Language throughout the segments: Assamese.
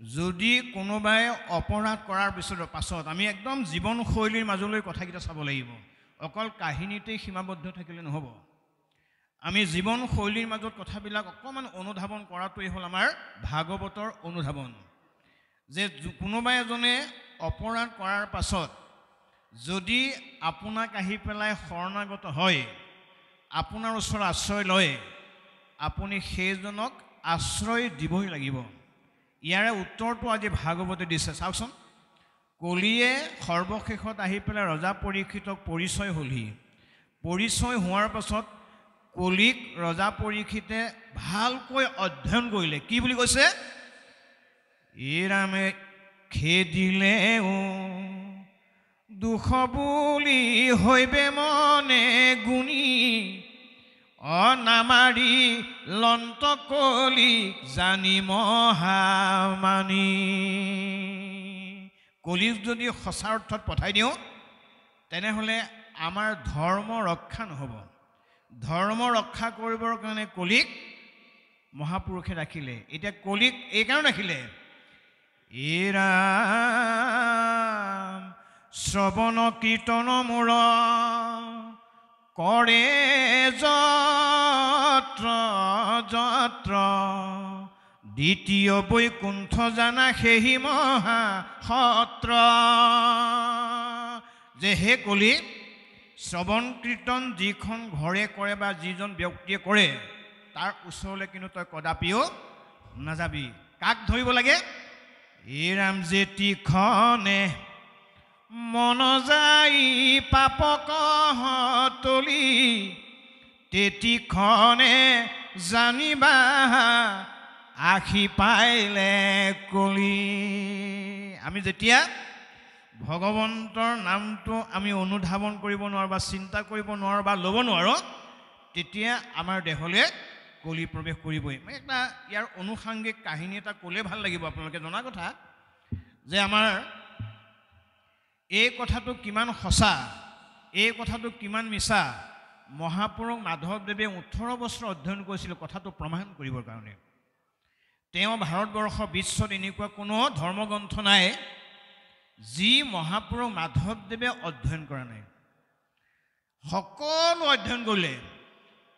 যদি কোনোবাই অপৰাধ কৰাৰ পাছত আমি একদম জীৱনশৈলীৰ মাজলৈ কথাকেইটা চাব লাগিব। অকল কাহিনীতেই সীমাবদ্ধ থাকিলে নহ'ব। আমি জীৱনশৈলীৰ মাজত কথাবিলাক অকণমান অনুধাৱন কৰাটোৱেই হ'ল আমাৰ ভাগৱতৰ অনুধাৱন। যে কোনোবা এজনে অপৰাধ কৰাৰ পাছত যদি আপোনাক আহি পেলাই শৰণাগত হয়, আপোনাৰ ওচৰত আশ্ৰয় লয়, আপুনি সেইজনক আশ্ৰয় দিবই লাগিব। ইয়াৰে উত্তৰটো আজি ভাগৱতে দিছে। চাওকচোন, কলিয়ে সৰ্বশেষত আহি পেলাই ৰজা পৰীক্ষিতক পৰিচয় হ'লহি। পৰিচয় হোৱাৰ পাছত কলিক ৰজা পৰীক্ষিতে ভালকৈ অধ্যয়ন কৰিলে। কি বুলি কৈছে? এই ৰামে খেদিলেও দুখ বুলি হৈবে মনে গুণী, অনামাৰি লন্ত কলি জানি মহামানী। কলিক যদি সঁচা অৰ্থত পঠাই দিওঁ, তেনেহ'লে আমাৰ ধৰ্ম ৰক্ষা নহ'ব। ধৰ্ম ৰক্ষা কৰিবৰ কাৰণে কলিক মহাপুৰুষে ৰাখিলে। এতিয়া কলিক এইকাৰণে ৰাখিলে, এই ৰাম শ্ৰৱণ কীৰ্তন মূৰ কৰে যত্ৰ যত্ৰ, দ্বিতীয় বৈকুণ্ঠ জানা সেহি মহা সত্ৰ। যে হে কলি, শ্ৰৱণ কীৰ্তন যিখন ঘৰে কৰে বা যিজন ব্যক্তিয়ে কৰে, তাৰ ওচৰলৈ কিন্তু তই কদাপিও নাযাবি। কাক ধৰিব লাগে? এই ৰাম যেতিখনে মন যাই পাপক তলি, তেতিখনে জানিবা আখি পাইলে কলি। আমি যেতিয়া ভগৱন্তৰ নামটো আমি অনুধাৱন কৰিব নোৱাৰোঁ বা চিন্তা কৰিব নোৱাৰোঁ বা ল'ব নোৱাৰোঁ, তেতিয়া আমাৰ দেহলৈ কলি প্ৰৱেশ কৰিবই। মই এটা ইয়াৰ অনুষাংগিক কাহিনী এটা ক'লে ভাল লাগিব। আপোনালোকে জনা কথা যে আমাৰ এই কথাটো কিমান সঁচা, এই কথাটো কিমান মিছা, মহাপুৰুষ মাধৱদেৱে 18 বছৰ অধ্যয়ন কৰিছিল কথাটো প্ৰমাণ কৰিবৰ কাৰণে। তেওঁ ভাৰতবৰ্ষ বিশ্বত এনেকুৱা কোনো ধৰ্মগ্ৰন্থ নাই যি মহাপুৰুষ মাধৱদেৱে অধ্যয়ন কৰা নাই। সকলো অধ্যয়ন কৰিলে,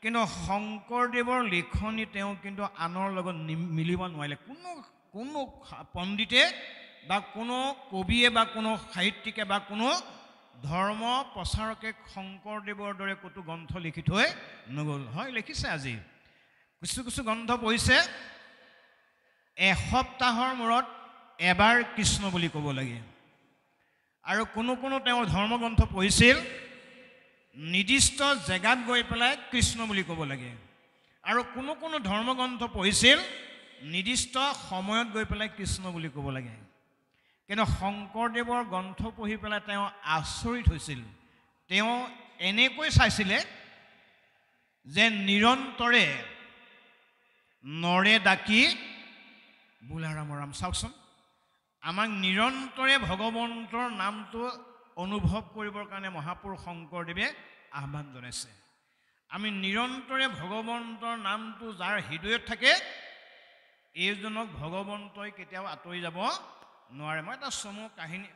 কিন্তু শংকৰদেৱৰ লিখনি তেওঁ কিন্তু আনৰ লগত মিলিব নোৱাৰিলে। কোনো পণ্ডিতে বা কোনো কবিয়ে বা কোনো সাহিত্যিকে বা কোনো ধৰ্ম প্ৰচাৰকে শংকৰদেৱৰ দৰে ক'তো গ্ৰন্থ লিখি থৈ নগ'ল। হয়, লিখিছে। আজি কিছু কিছু গ্ৰন্থ পঢ়িছে, এসপ্তাহৰ মূৰত এবাৰ কৃষ্ণ বুলি ক'ব লাগে। আৰু কোনো তেওঁৰ ধৰ্মগ্ৰন্থ পঢ়িছিল, নিৰ্দিষ্ট জেগাত গৈ পেলাই কৃষ্ণ বুলি ক'ব লাগে। আৰু কোনো ধৰ্মগ্ৰন্থ পঢ়িছিল, নিৰ্দিষ্ট সময়ত গৈ পেলাই কৃষ্ণ বুলি ক'ব লাগে। কিন্তু শংকৰদেৱৰ গ্ৰন্থ পঢ়ি পেলাই তেওঁ আচৰিত হৈছিল। তেওঁ এনেকৈ চাইছিলে যে নিৰন্তৰে নৰে ডাকি বোলা ৰাম ৰাম। চাওকচোন, আমাক নিৰন্তৰে ভগৱন্তৰ নামটো অনুভৱ কৰিবৰ কাৰণে মহাপুৰুষ শংকৰদেৱে আহ্বান জনাইছে। আমি নিৰন্তৰে ভগৱন্তৰ নামটো যাৰ হৃদয়ত থাকে, এইজনক ভগৱন্তই কেতিয়াও আঁতৰি যাব নোৱাৰে। মই এটা চমু কাহিনী,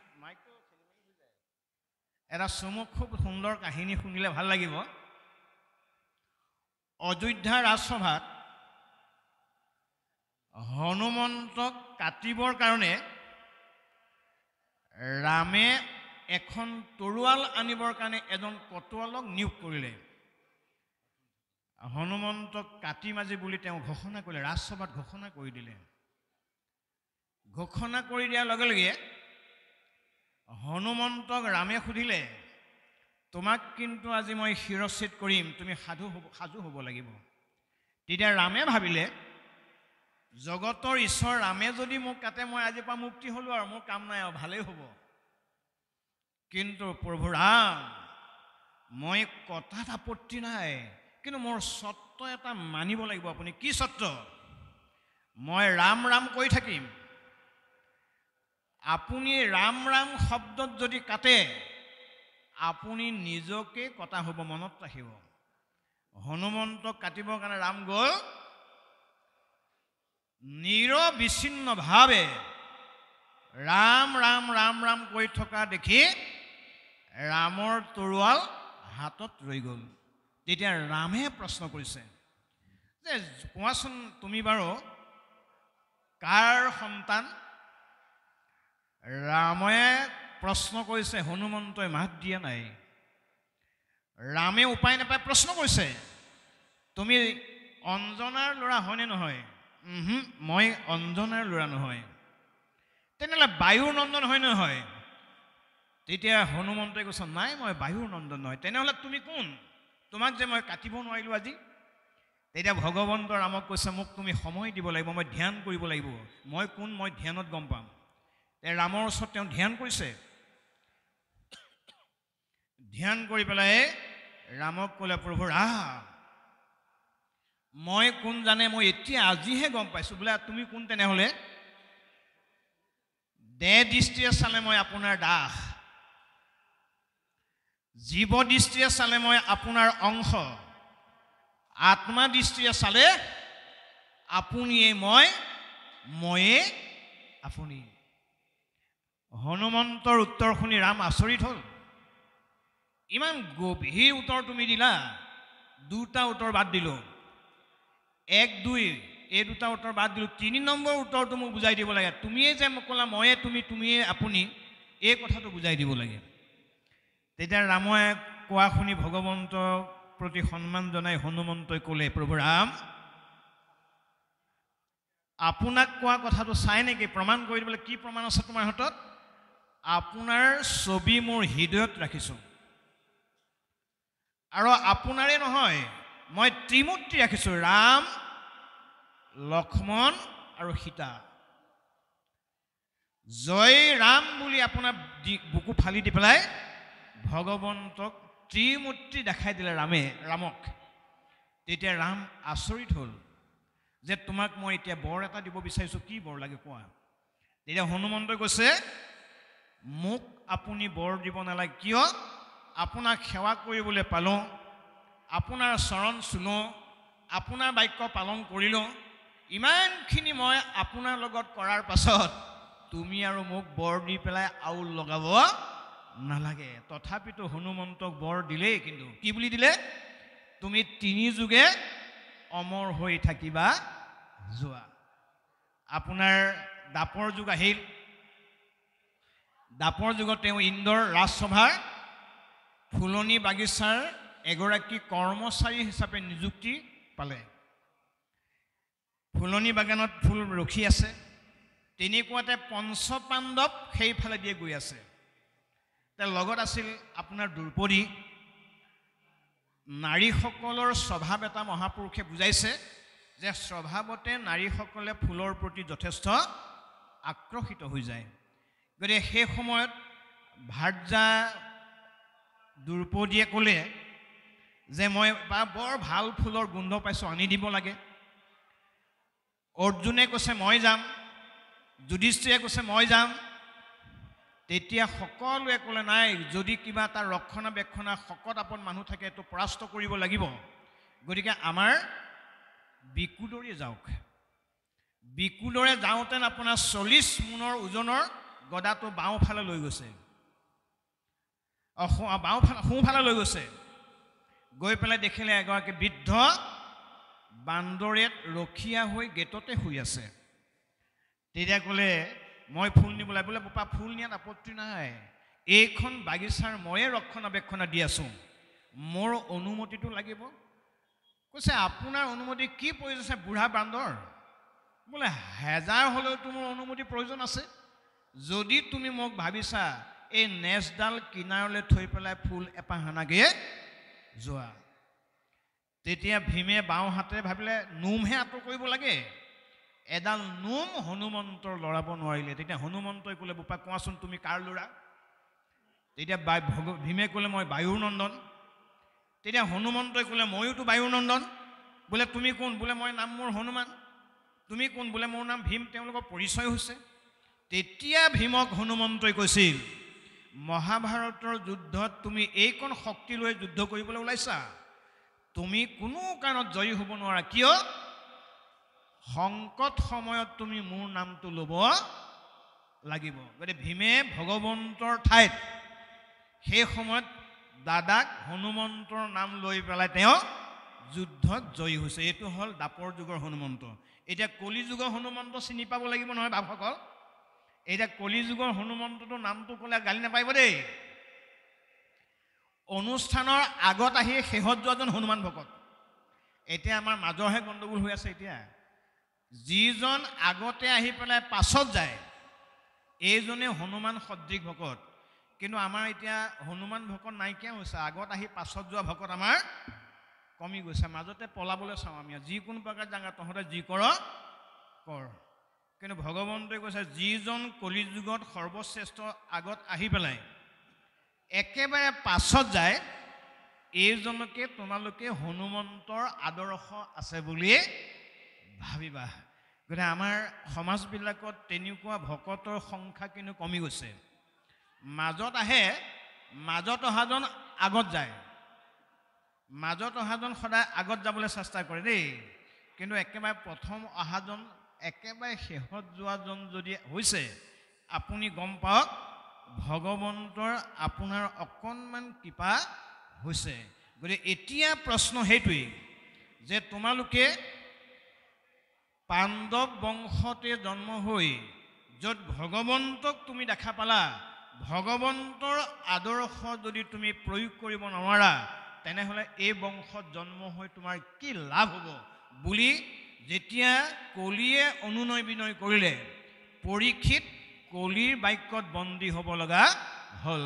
এটা চমু খুব সুন্দৰ কাহিনী শুনিলে ভাল লাগিব। অযোধ্যা ৰাজসভাত হনুমন্তক কাটিবৰ কাৰণে ৰামে এখন তৰোৱাল আনিবৰ কাৰণে এজন কটোৱালক নিয়োগ কৰিলে। হনুমন্তক কাটি মাজি বুলি তেওঁ ঘোষণা কৰিলে, ৰাজসভাত ঘোষণা কৰি দিলে। ঘোষণা কৰি দিয়াৰ লগে লগে হনুমন্তক ৰামে সুধিলে, তোমাক কিন্তু আজি মই শিৰচ্ছেদ কৰিম, তুমি সাজু হ'ব লাগিব। তেতিয়া ৰামে ভাবিলে, জগতৰ ঈশ্বৰ ৰামে যদি মোক কাটে, মই আজিৰ পৰা মুক্তি হ'লোঁ আৰু, মোৰ কাম নাই আৰু, ভালেই হ'ব। কিন্তু প্ৰভু ৰাম, মই কথাত আপত্তি নাই, কিন্তু মোৰ চৰ্ত এটা মানিব লাগিব। আপুনি কি চৰ্ত? মই ৰাম ৰাম কৈ থাকিম, আপুনি ৰাম ৰাম শব্দত যদি কাটে, আপুনি নিজকে কটা হ'ব, মনত ৰাখিব। হনুমন্তক কাটিবৰ কাৰণে ৰাম গ'ল, নিৰবিচ্ছিন্নভাৱে ৰাম ৰাম ৰাম ৰাম কৈ থকা দেখি ৰামৰ তৰোৱাল হাতত ৰৈ গ'ল। তেতিয়া ৰামে প্ৰশ্ন কৰিছে যে কোৱাচোন তুমি বাৰু কাৰ সন্তান? ৰামে প্ৰশ্ন কৰিছে, হনুমন্তই মাত দিয়া নাই। ৰামে উপায় নাপায় প্ৰশ্ন কৰিছে, তুমি অঞ্জনাৰ ল'ৰা হয়নে নহয়? মই অঞ্জনাৰ ল'ৰা নহয়। তেনেহ'লে বায়ুৰ নন্দন হয় নহয়? তেতিয়া হনুমন্তই কৈছে, নাই মই বায়ুৰ নন্দন নহয়। তেনেহ'লে তুমি কোন? তোমাক যে মই কাটিব নোৱাৰিলোঁ আজি। তেতিয়া ভগৱন্ত ৰামক কৈছে, মোক তুমি সময় দিব লাগিব, মই ধ্যান কৰিব লাগিব। মই কোন মই ধ্যানত গম পাম। ৰামৰ ওচৰত তেওঁ ধ্যান কৰিছে। ধ্যান কৰি পেলাই ৰামক ক'লে, প্ৰভু ৰাম, মই কোন জানে মই এতিয়া আজিহে গম পাইছোঁ। বোলে তুমি কোন তেনেহ'লে? দেহ দৃষ্টিৰে চালে মই আপোনাৰ দাস, জীৱ দৃষ্টিৰে চালে মই আপোনাৰ অংশ, আত্মা দৃষ্টিৰে চালে আপুনিয়ে মই, ময়ে আপুনি। হনুমন্তৰ উত্তৰ শুনি ৰাম আচৰিত হ'ল। ইমান গভীৰ উত্তৰ তুমি দিলা। দুটা উত্তৰ বাদ দিলোঁ, 1, 2 এই দুটা উত্তৰ বাদ দিলোঁ। 3 নম্বৰ উত্তৰটো মোক বুজাই দিব লাগে। তুমিয়ে যে মোক ক'লা ময়ে তুমি, তুমিয়ে আপুনি, এই কথাটো বুজাই দিব লাগে। তেতিয়া ৰামে কোৱা শুনি ভগৱন্তৰ প্ৰতি সন্মান জনাই হনুমন্তই ক'লে, প্ৰভু ৰাম, আপোনাক কোৱা কথাটো চাই নেকি প্ৰমাণ কৰি দিবলৈ কি প্ৰমাণ আছে তোমাৰ হাতত? আপোনাৰ ছবি মোৰ হৃদয়ত ৰাখিছোঁ। আৰু আপোনাৰে নহয়, মই ত্ৰিমূৰ্তি ৰাখিছোঁ, ৰাম, লক্ষ্মণ আৰু সীতা। জয় ৰাম বুলি আপোনাৰ বুকু ফালি দি পেলাই ভগৱন্তক ত্ৰিমূৰ্তি দেখাই দিলে ৰামক। তেতিয়া ৰাম আচৰিত হ'ল যে তোমাক মই এতিয়া বৰ এটা দিব বিচাৰিছোঁ, কি বৰ লাগে কোৱা? তেতিয়া হনুমন্তই কৈছে, মোক আপুনি বৰ দিব নালাগে। কিয়? আপোনাক সেৱা কৰিবলৈ পালোঁ, আপোনাৰ চৰণ চুলোঁ, আপোনাৰ বাক্য পালন কৰিলোঁ। ইমানখিনি মই আপোনাৰ লগত কৰাৰ পাছত তুমি আৰু মোক বৰ দি পেলাই আউল লগাব নালাগে। তথাপিতো হনুমন্তক বৰ দিলেই, কিন্তু কি বুলি দিলে? তুমি 3 যুগে অমৰ হৈ থাকিবা যোৱা। আপোনাৰ দাপৰ যুগ আহিল। দাপৰ যুগত তেওঁ ইন্দ্ৰৰ ৰাজসভাৰ ফুলনি বাগিচাৰ এগৰাকী কৰ্মচাৰী হিচাপে নিযুক্তি পালে। ফুলনি বাগানত ফুল ৰখি আছে, তেনেকুৱাতে পঞ্চপাণ্ডৱ সেইফালে দিয়ে গৈ আছে। তাৰ লগত আছিল আপোনাৰ দ্ৰৌপদী। নাৰীসকলৰ স্বভাৱ এটা মহাপুৰুষে বুজাইছে যে স্বভাৱতে নাৰীসকলে ফুলৰ প্ৰতি যথেষ্ট আকৰ্ষিত হৈ যায়। গতিকে সেই সময়ত ভাৰ্যা দ্ৰৌপদীয়ে ক'লে যে মই বৰ ভাল ফুলৰ গোন্ধ পাইছোঁ, আনি দিব লাগে। অৰ্জুনে কৈছে মই যাম, যুধিষ্ঠিৰে কৈছে মই যাম। তেতিয়া সকলোৱে ক'লে নাই, যদি কিবা এটা ৰক্ষণাবেক্ষণা শকত আপত মানুহ থাকে এইটো পৰাস্ত কৰিব লাগিব, গতিকে আমাৰ বিকুদৰে যাওক। বিকুদৰে যাওঁতে আপোনাৰ 40 মোনৰ ওজনৰ গদাটো বাওঁফালে লৈ গৈছে, সোঁফালে লৈ গৈছে। গৈ পেলাই দেখিলে এগৰাকী বৃদ্ধ বান্দৰেত ৰখীয়া হৈ গেটতে শুই আছে। তেতিয়া ক'লে মই ফুল নিব লাগে। বোলে বোপা ফুল নিয়াত আপত্তি নাই, এইখন বাগিচাৰ ময়ে ৰক্ষণাবেক্ষণা দি আছোঁ, মোৰ অনুমতিটো লাগিব। কৈছে আপোনাৰ অনুমতি কি প্ৰয়োজন আছে বুঢ়া বান্দৰ? বোলে 1000 হ'লেওতো মোৰ অনুমতি প্ৰয়োজন আছে। যদি তুমি মোক ভাবিছা এই নেজডাল কিনাৰলৈ থৈ পেলাই ফুল এপাহ সানাগে যোৱা। তেতিয়া ভীমে বাওঁ হাতে ভাবিলে নোমহে আঁতৰ কৰিব লাগে, এডাল নোম হনুমন্তৰ লৰাব নোৱাৰিলে। তেতিয়া হনুমন্তই ক'লে বোপা কোৱাচোন তুমি কাৰ ল'ৰা? তেতিয়া ভীমে ক'লে মই বায়ুৰ নন্দন। তেতিয়া হনুমন্তই ক'লে ময়োতো বায়ুৰ নন্দন। বোলে তুমি কোন? বোলে মই নাম মোৰ হনুমান। তুমি কোন? বোলে মোৰ নাম ভীম। তেওঁলোকৰ পৰিচয় হৈছে। তেতিয়া ভীমক হনুমন্তই কৈছিল, মহাভাৰতৰ যুদ্ধত তুমি এইকণ শক্তি লৈ যুদ্ধ কৰিবলৈ ওলাইছা, তুমি কোনো কাৰণত জয়ী হ'ব নোৱাৰা। কিয়? সংকট সময়ত তুমি মোৰ নামটো ল'ব লাগিব। গতিকে ভীমে ভগৱন্তৰ ঠাইত সেই সময়ত দাদাক হনুমন্তৰ নাম লৈ পেলাই তেওঁ যুদ্ধত জয়ী হৈছে। এইটো হ'ল দাপৰ যুগৰ হনুমন্ত। এতিয়া কলি যুগৰ হনুমন্ত চিনি পাব লাগিব নহয় বাপসকল। এতিয়া কলি যুগৰ হনুমন্তটো নামটো ক'লে গালি নাপাৰিব দেই। অনুষ্ঠানৰ আগত আহি শেহত যোৱাজন হনুমান ভকত। এতিয়া আমাৰ মাজৰহে গণ্ডগোল হৈ আছে। এতিয়া যিজন আগতে আহি পেলাই পাছত যায় এইজনে হনুমান সদৃশ ভকত। কিন্তু আমাৰ এতিয়া হনুমান ভকত নাইকিয়া হৈছে। আগত আহি পাছত যোৱা ভকত আমাৰ কমি গৈছে। মাজতে পলাবলৈ চাওঁ আমি, যিকোনো প্ৰকাৰ জাঙা তহঁতে যি কৰ কৰ। কিন্তু ভগৱন্তই কৈছে যিজন কলিযুগত সৰ্বশ্ৰেষ্ঠ আগত আহি পেলাই একেবাৰে পাছত যায় এইজনকে তোমালোকে হনুমন্তৰ আদৰ্শ আছে বুলি ভাবিবা। গতিকে আমাৰ সমাজবিলাকত তেনেকুৱা ভকতৰ সংখ্যা কিন্তু কমি গৈছে। মাজত আহে, মাজত অহাজন আগত যায়। মাজত অহাজন সদায় আগত যাবলৈ চেষ্টা কৰে দেই। কিন্তু একেবাৰে প্ৰথম অহাজন একেবাৰে শেহত যোৱাজন যদি হৈছে আপুনি গম পাওক ভগৱন্তৰ আপোনাৰ অকণমান কৃপা হৈছে। গতিকে এতিয়া প্ৰশ্ন সেইটোৱেই যে তোমালোকে পাণ্ডৱ বংশতে জন্ম হৈ য'ত ভগৱন্তক তুমি দেখা পালা, ভগৱন্তৰ আদৰ্শ যদি তুমি প্ৰয়োগ কৰিব নোৱাৰা তেনেহ'লে এই বংশত জন্ম হৈ তোমাৰ কি লাভ হ'ব বুলি যেতিয়া কলিয়ে অনুনয় বিনয় কৰিলে পৰীক্ষিত কলিৰ বাক্যত বন্দী হ'ব লগা হ'ল।